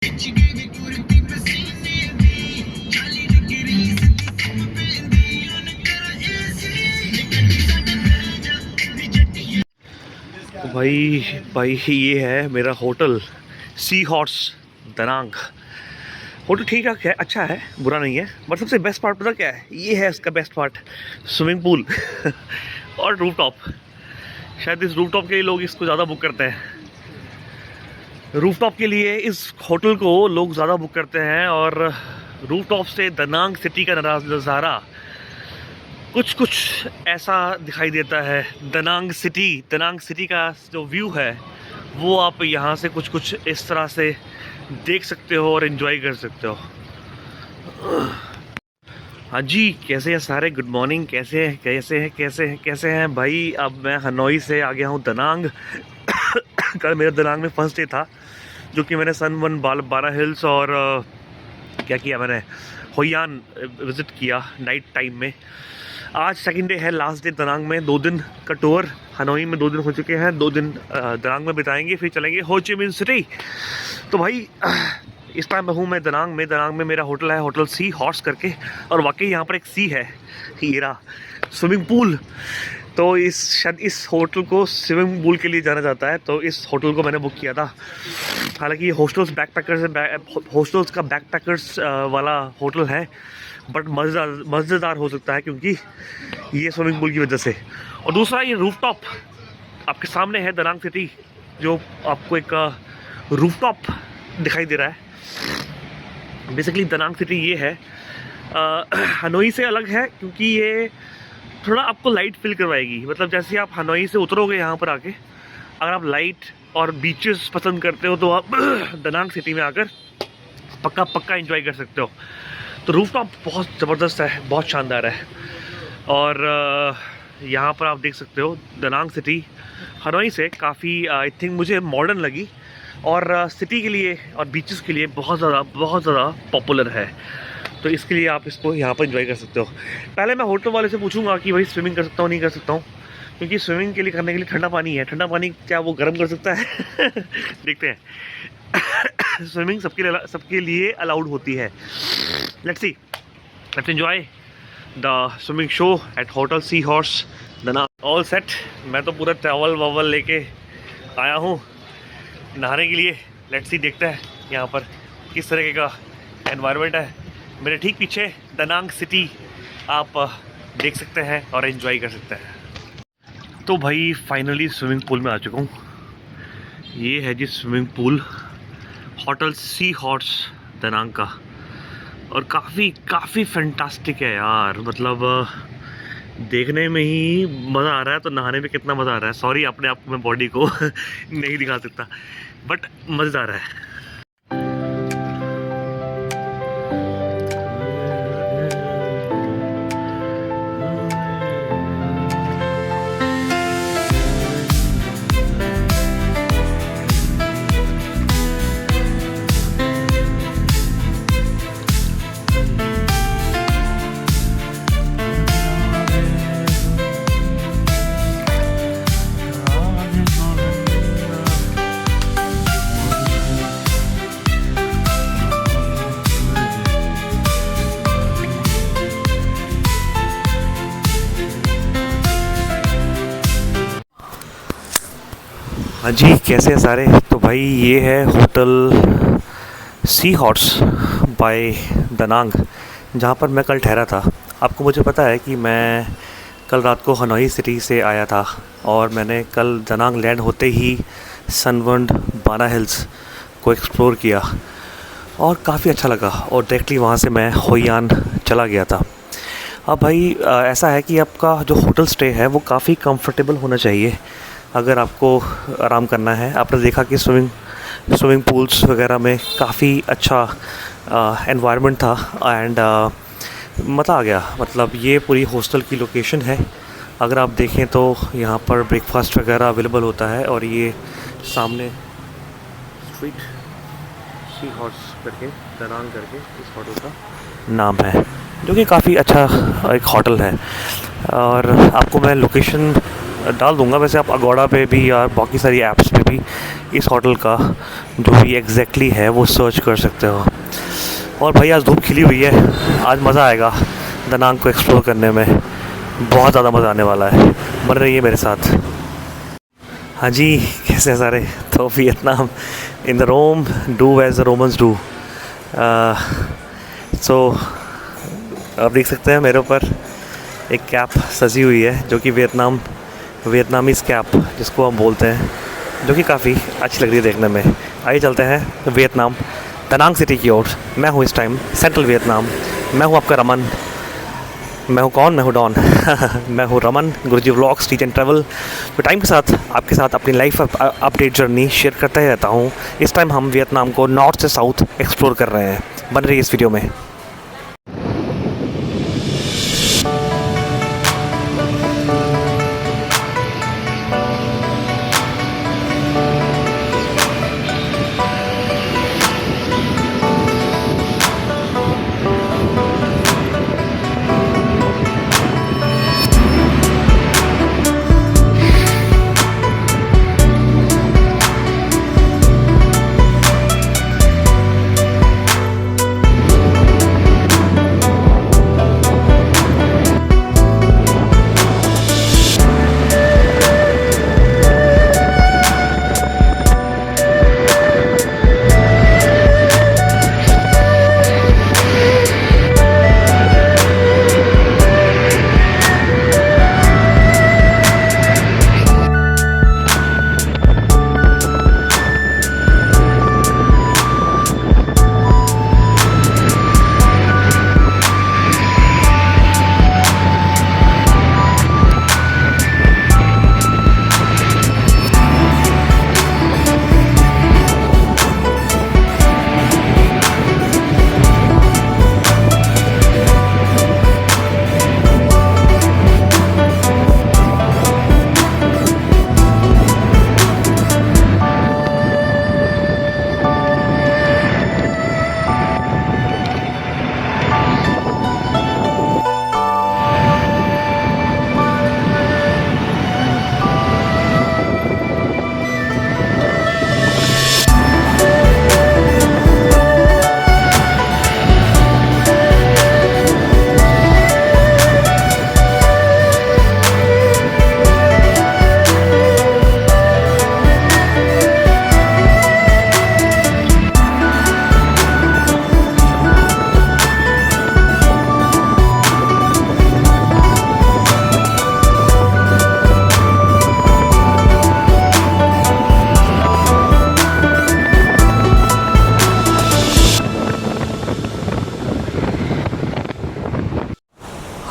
तो भाई भाई ये है मेरा hotel sea horse Da Nang. Hotel ठीक ठाक है, अच्छा है, बुरा नहीं है। बट सबसे बेस्ट पार्ट पता क्या है? ये है इसका बेस्ट पार्ट, स्विमिंग पूल और रूफटॉप। शायद इस रूफटॉप के लिए लोग इसको ज़्यादा बुक करते हैं। रूफटॉप के लिए इस होटल को लोग ज़्यादा बुक करते हैं और रूफटॉप से दनांग सिटी का नज़ारा कुछ ऐसा दिखाई देता है। दनांग सिटी का जो व्यू है वो आप यहाँ से कुछ इस तरह से देख सकते हो और एंजॉय कर सकते हो। हाँ जी, कैसे हैं सारे? Good morning. कैसे हैं भाई? अब मैं हनोई से आ गया हूँ दनांग। कल मेरा दनांग में फर्स्ट डे था, जो कि मैंने सन 12 हिल्स और क्या किया मैंने, होयान विज़िट किया नाइट टाइम में। आज सेकंड डे है, लास्ट डे दनांग में। 2 दिन का टूर, हनोई में 2 दिन हो चुके हैं, 2 दिन दनांग में बिताएंगे, फिर चलेंगे हो ची मिन सिटी। तो भाई इस टाइम हूँ मैं दनांग में मेरा होटल है, होटल सी हॉर्स करके। और वाकई यहाँ पर एक सी है, हीरा स्विमिंग पूल। तो इस होटल को स्विमिंग पूल के लिए जाना जाता है, तो इस होटल को मैंने बुक किया था। हालांकि ये होस्टल्स का बैकपैकर्स वाला होटल है, बट मज़ेदार हो सकता है क्योंकि ये स्विमिंग पूल की वजह से। और दूसरा, ये रूफटॉप आपके सामने है दनांग सिटी, जो आपको एक रूफटॉप दिखाई दे रहा है। बेसिकली दनांग सिटी ये है, हनोई से अलग है क्योंकि ये थोड़ा आपको लाइट फील करवाएगी। मतलब जैसे आप हनोई से उतरोगे यहाँ पर आके, अगर आप लाइट और बीचेस पसंद करते हो तो आप दनांग सिटी में आकर पक्का एंजॉय कर सकते हो। तो रूफटॉप बहुत ज़बरदस्त है, बहुत शानदार है। और यहाँ पर आप देख सकते हो दनांग सिटी हनोई से काफ़ी आई थिंक मुझे मॉडर्न लगी, और सिटी के लिए और बीचेस के लिए बहुत ज़्यादा पॉपुलर है। तो इसके लिए आप इसको यहाँ पर एंजॉय कर सकते हो। पहले मैं होटल वाले से पूछूंगा कि भाई स्विमिंग कर सकता हूँ नहीं कर सकता हूँ, क्योंकि स्विमिंग के लिए करने के लिए ठंडा पानी है। ठंडा पानी क्या वो गर्म कर सकता है? देखते हैं। स्विमिंग सबके लिए अलाउड होती है। Let's see, let's enjoy the swimming show at hotel sea horse Danang. All set. मैं तो पूरा टॉवल लेके आया हूँ नहाने के लिए। लेट्स सी, देखते हैं यहाँ पर किस तरीके का एनवायरनमेंट है। मेरे ठीक पीछे दनांग सिटी आप देख सकते हैं और एंजॉय कर सकते हैं। तो भाई फाइनली स्विमिंग पूल में आ चुका हूँ। ये है जी swimming pool, hotel sea horse Da Nang का। और काफ़ी फैंटास्टिक है यार। मतलब देखने में ही मज़ा आ रहा है, तो नहाने में कितना मज़ा आ रहा है। सॉरी, अपने आप को मैं बॉडी को नहीं दिखा सकता, बट मज़ेदार है। हाँ जी, कैसे हैं सारे? तो भाई ये है hotel sea horse bye Da Nang, जहाँ पर मैं कल ठहरा था। आपको मुझे पता है कि मैं कल रात को हनोई सिटी से आया था, और मैंने कल दनांग लैंड होते ही सनबर्न 12 हिल्स को एक्सप्लोर किया और काफ़ी अच्छा लगा। और डायरेक्टली वहाँ से मैं होयान चला गया था। अब भाई ऐसा है कि आपका जो होटल स्टे है वो काफ़ी कंफर्टेबल होना चाहिए अगर आपको आराम करना है। आपने देखा कि स्विमिंग पूल्स वगैरह में काफ़ी अच्छा एनवायरनमेंट था, एंड मज़ा आ गया। मतलब ये पूरी हॉस्टल की लोकेशन है। अगर आप देखें तो यहाँ पर ब्रेकफास्ट वगैरह अवेलेबल होता है। और ये सामने स्ट्रीट सी हॉर्स करके, दनांग करके इस होटल का नाम है, जो कि काफ़ी अच्छा एक होटल है। और आपको मैं लोकेशन डाल दूंगा। वैसे आप अगोड़ा पे भी या बाकी सारी ऐप्स पे भी इस होटल का जो भी एग्जैक्टली है वो सर्च कर सकते हो। और भाई आज धूप खिली हुई है, आज मज़ा आएगा दनांग को एक्सप्लोर करने में, बहुत ज़्यादा मज़ा आने वाला है। बन रही है मेरे साथ। हाँ जी, कैसे हैं सारे? तो Vietnam in the Rome, do as the Romans do. So आप देख सकते हैं मेरे ऊपर एक कैप सजी हुई है जो कि वियतनामीज़ कैप जिसको हम बोलते हैं, जो कि काफ़ी अच्छी लग रही है देखने में। आइए चलते हैं वियतनाम दनांग सिटी की ओर। मैं हूँ इस टाइम सेंट्रल वियतनाम। मैं हूँ आपका रमन। मैं हूँ कौन? मैं हूँ डॉन। मैं हूँ रमन, गुरुजी व्लॉग्स टीच एंड ट्रैवल। तो टाइम के साथ आपके साथ अपनी लाइफ अपडेट जर्नी शेयर करता ही रहता हूँ। इस टाइम हम वियतनाम को नॉर्थ से साउथ एक्सप्लोर कर रहे हैं। बन रही है इस वीडियो में।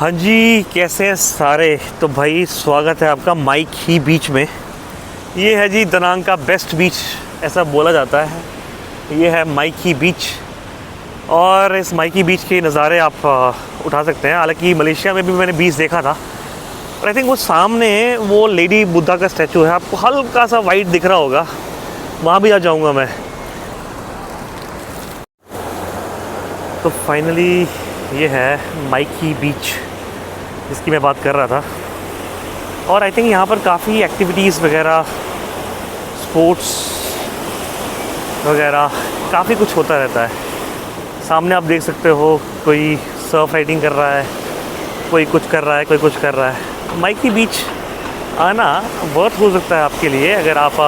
हाँ जी, कैसे हैं सारे? तो भाई स्वागत है आपका माईकी बीच में। ये है जी दनांग का बेस्ट बीच, ऐसा बोला जाता है। ये है माईकी बीच और इस माईकी बीच के नज़ारे आप उठा सकते हैं। हालांकि मलेशिया में भी मैंने बीच देखा था, और आई थिंक वो सामने वो लेडी बुद्धा का स्टैचू है, आपको हल्का सा वाइट दिख रहा होगा, वहाँ भी आ जाऊँगा मैं। तो फाइनली ये है माईकी बीच जिसकी मैं बात कर रहा था। और आई थिंक यहाँ पर काफ़ी एक्टिविटीज़ वगैरह, स्पोर्ट्स वगैरह काफ़ी कुछ होता रहता है। सामने आप देख सकते हो कोई सर्फ राइडिंग कर रहा है, कोई कुछ कर रहा है, कोई कुछ कर रहा है। माईकी बीच आना वर्थ हो सकता है आपके लिए अगर आप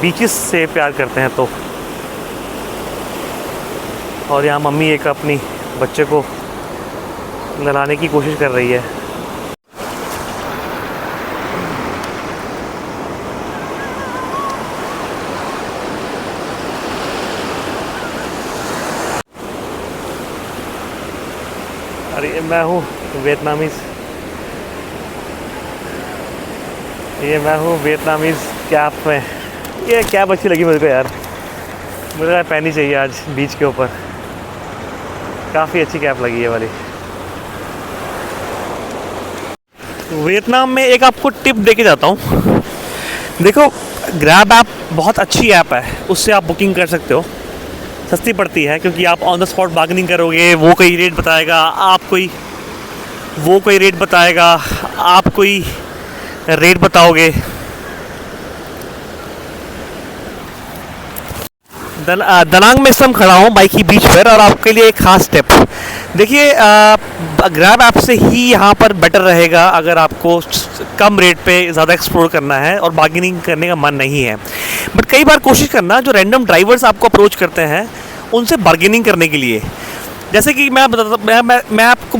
बीचेस से प्यार करते हैं तो। और यहाँ मम्मी एक अपनी बच्चे को नहलाने की कोशिश कर रही है। अरे मैं हूँ वियतनामीज़, ये मैं हूँ वियतनामीज़ कैप में। ये कैप अच्छी लगी मुझे को यार, मुझे पहननी चाहिए आज बीच के ऊपर। काफ़ी अच्छी कैप लगी है वाली। वियतनाम में एक आपको टिप दे के जाता हूँ। देखो, ग्रैब ऐप बहुत अच्छी ऐप है, उससे आप बुकिंग कर सकते हो। सस्ती पड़ती है क्योंकि आप ऑन द स्पॉट बार्गेनिंग करोगे, वो कोई रेट बताएगा, वो कोई रेट बताएगा, आप कोई रेट बताओगे। दनांग में इस समय खड़ा हूँ माइकी बीच पर, और आपके लिए एक खास टिप। देखिए, ग्रैब ऐप से ही यहाँ पर बेटर रहेगा अगर आपको कम रेट पे ज़्यादा एक्सप्लोर करना है और बार्गेनिंग करने का मन नहीं है। बट कई बार कोशिश करना, जो रैंडम ड्राइवर्स आपको अप्रोच करते हैं उनसे बार्गेनिंग करने के लिए। जैसे कि मैं बताता, मैं आपको,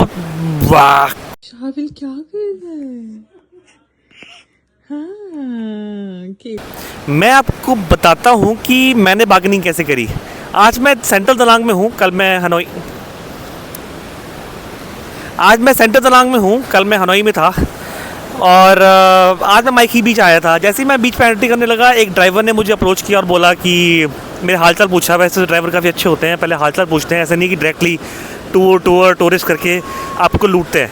वाह शाविल क्या कर रहा है? हाँ, मैं आपको बताता हूँ कि मैंने बार्गेनिंग कैसे करी। आज मैं सेंट्रल दलांग में हूँ, कल मैं हनोई में था, और आज मैं माइकी बीच आया था। जैसे ही मैं बीच पे एंट्री करने लगा, एक ड्राइवर ने मुझे अप्रोच किया और बोला कि मेरे हालचाल पूछा। वैसे तो ड्राइवर काफ़ी अच्छे होते हैं, पहले हालचाल पूछते हैं, ऐसा नहीं कि डायरेक्टली टूरिस्ट करके आपको लूटते हैं।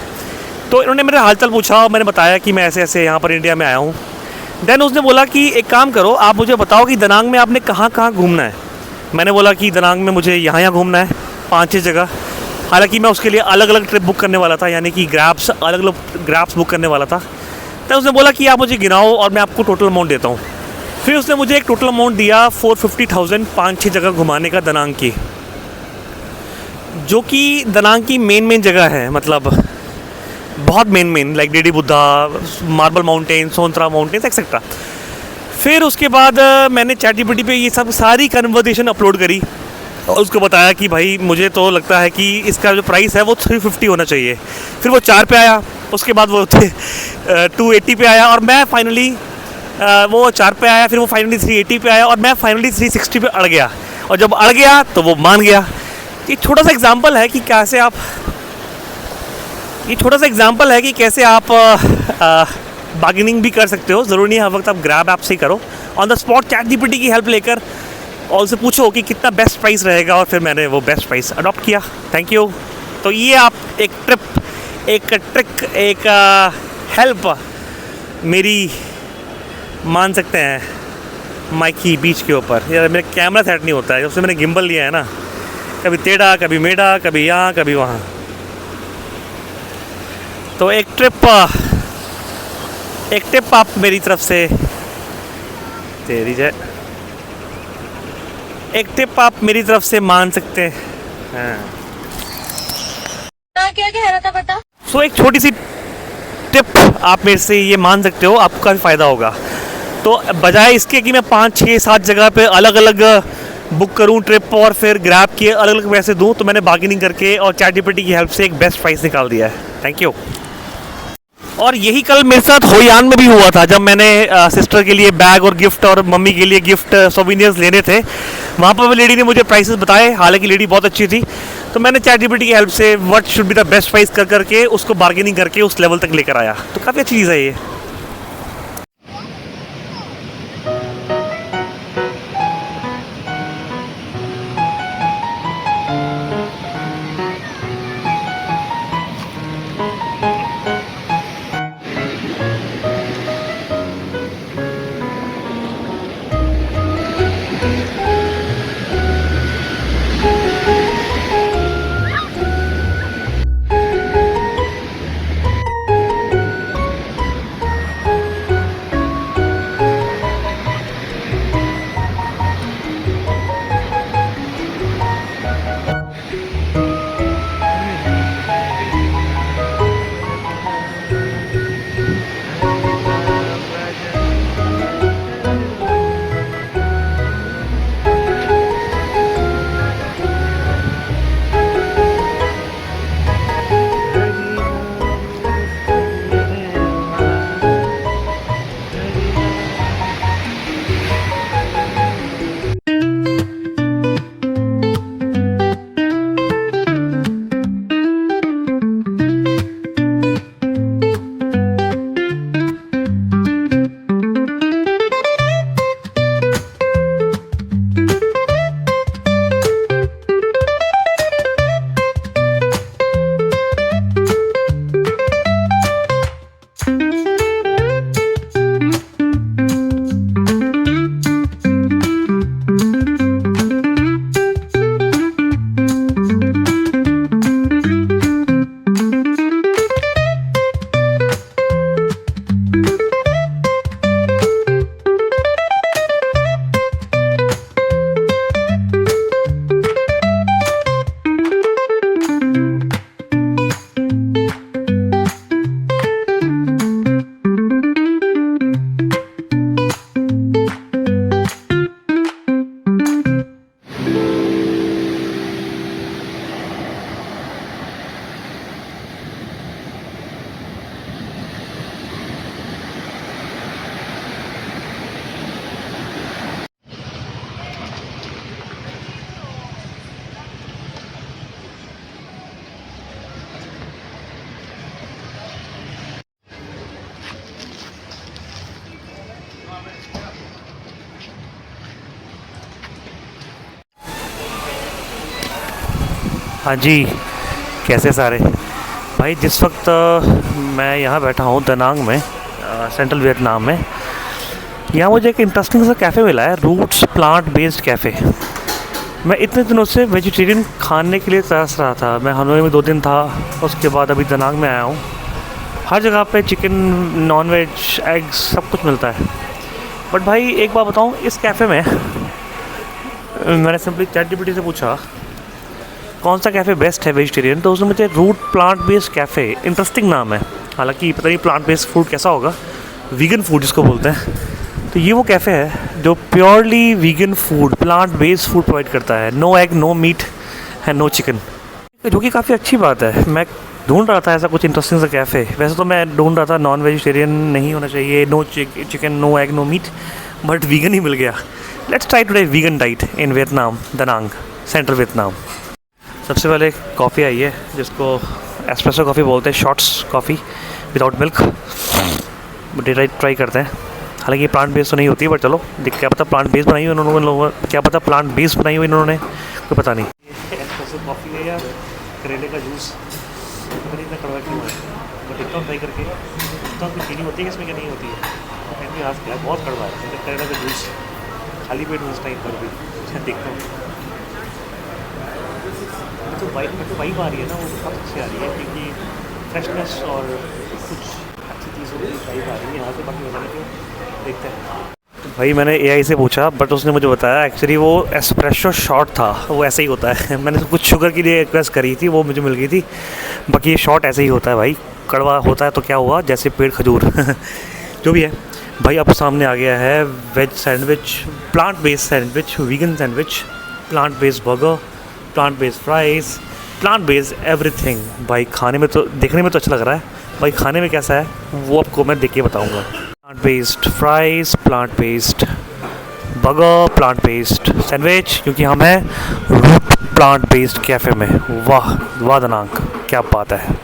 तो इन्होंने मेरा हालचाल पूछा और मैंने बताया कि मैं ऐसे ऐसे यहाँ पर इंडिया में आया हूँ। देन उसने बोला कि एक काम करो, आप मुझे बताओ कि दनांग में आपने कहाँ कहाँ घूमना है। मैंने बोला कि दनांग में मुझे यहाँ घूमना है, 5-6 जगह। हालांकि मैं उसके लिए अलग अलग ट्रिप बुक करने वाला था, यानी कि अलग अलग ग्रैब्स बुक करने वाला था। तो उसने बोला कि आप मुझे गिनाओ और मैं आपको टोटल अमाउंट देता हूँ। फिर उसने मुझे एक टोटल अमाउंट दिया 450,000 5-6 जगह घुमाने का दनांग की, जो कि दनांग की मेन जगह है, मतलब बहुत main like Lady Buddha, Marble Mountain, Son Tra mountains etcetera. फिर उसके बाद मैंने चैटजीपीटी पे ये सब सारी कन्वर्सेशन अपलोड करी और उसको बताया कि भाई मुझे तो लगता है कि इसका जो प्राइस है वो 350 होना चाहिए। फिर वो 4 पे आया, उसके बाद वो 280 पे आया, और मैं फाइनली वो 4 पे आया, फिर वो फाइनली 380 पे आया, और मैं फाइनली 360 पे अड़ गया। और जब अड़ गया तो वो मान गया। ये छोटा सा एग्जाम्पल है कि कैसे आप बार्गेनिंग भी कर सकते हो। ज़रूरी नहीं हर वक्त आप ग्रैब ऐप से ही करो, ऑन द स्पॉट चैटजीपीटी की हेल्प लेकर और उसे पूछो कि कितना बेस्ट प्राइस रहेगा, और फिर मैंने वो बेस्ट प्राइस अडॉप्ट किया। Thank you. तो ये आप एक ट्रिक, एक हेल्प मेरी मान सकते हैं माइकी बीच के ऊपर। यार मेरा कैमरा सेट नहीं होता है, जब से मैंने गिम्बल लिया है ना, कभी टेढ़ा, कभी मेढ़ा, कभी यहाँ कभी वहाँ। तो एक ट्रिप आप मेरी तरफ से, तेरी जय, एक टिप आप मेरी तरफ से मान सकते हैं। क्या कह रहा था बता? सो एक छोटी सी टिप आप मेरे से ये मान सकते हो, आपको काफ़ी फ़ायदा होगा। तो बजाय इसके कि मैं 5-6-7 जगह पे अलग अलग बुक करूं ट्रिप और फिर ग्रैब के अलग अलग पैसे दूं, तो मैंने बार्गेनिंग करके और चैटजीपीटी की हेल्प से एक बेस्ट प्राइस निकाल दिया है। Thank you. और यही कल मेरे साथ होयान में भी हुआ था, जब मैंने सिस्टर के लिए बैग और गिफ्ट और मम्मी के लिए गिफ्ट सोवेनियर्स लेने थे। वहाँ पर लेडी ने मुझे प्राइसेस बताए, हालांकि लेडी बहुत अच्छी थी। तो मैंने चैटजीपीटी की हेल्प से what should be the best price करके उसको बार्गेनिंग करके उस लेवल तक लेकर आया। तो काफ़ी अच्छी चीज़ है ये। हाँ जी, कैसे सारे भाई। जिस वक्त मैं यहाँ बैठा हूँ दनांग में, सेंट्रल वियतनाम में, यहाँ मुझे एक इंटरेस्टिंग सा कैफ़े मिला है, रूट्स प्लांट बेस्ड कैफ़े। मैं इतने दिनों से वेजिटेरियन खाने के लिए तरस रहा था। मैं हनोई में 2 दिन था, उसके बाद अभी दनांग में आया हूँ। हर जगह पे चिकन, नॉन वेज, एग्स सब कुछ मिलता है। बट भाई एक बात बताऊँ, इस कैफ़े में मैंने सिंपली ChatGPT से पूछा कौन सा कैफ़े बेस्ट है वेजिटेरियन, तो उसने मुझे root plant based cafe, interesting नाम है, हालांकि पता नहीं प्लांट बेस्ड फूड कैसा होगा, वीगन फूड जिसको बोलते हैं। तो ये वो कैफ़े है जो purely vegan food, plant based food provide करता है। No egg, no meat and no chicken, जो कि काफ़ी अच्छी बात है। मैं ढूंढ रहा था ऐसा कुछ इंटरेस्टिंग सा कैफ़े। वैसे तो मैं ढूंढ रहा था नॉन वेजिटेरियन नहीं होना चाहिए, no chicken, no egg, no meat, but vegan ही मिल गया। Let's try today vegan diet in Vietnam, Da Nang, central Vietnam. सबसे पहले कॉफ़ी आई है जिसको एस्प्रेसो कॉफ़ी बोलते हैं, shorts coffee without milk. Try करते हैं। हालांकि प्लांट बेस्ड तो नहीं होती, बट चलो क्या पता प्लांट बेस्ड बनाई हो इन्होंने, क्या पता प्लांट बेस्ड बनाई हो इन्होंने, कोई पता नहीं। एस्प्रेसो कॉफ़ी है या करेले का जूस, पता नहीं इतना कड़वा क्यों है, बट देखता हूँ ट्राई करके। देखता हूँ चीनी होती है इसमें क्या नहीं होती है। फैमिली हाथ क्या बहुत कड़वा है, मतलब करेला का जूस खाली पेट में इस टाइम पर भी देखता हूँ। तो वाइब आ रही है ना, वो बहुत अच्छी आ रही है, क्योंकि फ्रेशनेस और कुछ अच्छी चीज़ों की वाइब आ रही है यहाँ से। बाकी बताने को देखते हैं। भाई मैंने AI से पूछा, बट उसने मुझे बताया एक्चुअली वो एस्प्रेसो शॉट था, वो ऐसे ही होता है। मैंने तो कुछ शुगर के लिए रिक्वेस्ट करी थी, वो मुझे मिल गई थी। बाकी ये शॉट ऐसे ही होता है भाई, कड़वा होता है तो क्या हुआ, जैसे पेड़ खजूर जो भी है भाई। अब सामने आ गया है veg sandwich, plant based sandwich, vegan sandwich, plant based burger, plant based fries, plant based everything. भाई खाने में तो, देखने में तो अच्छा लग रहा है, भाई खाने में कैसा है वो आपको मैं देख के बताऊँगा। Plant based fries, plant based burger, plant based sandwich, क्योंकि हम हैं रूट प्लांट बेस्ड कैफ़े में। वाह वाह दनांग, क्या बात है।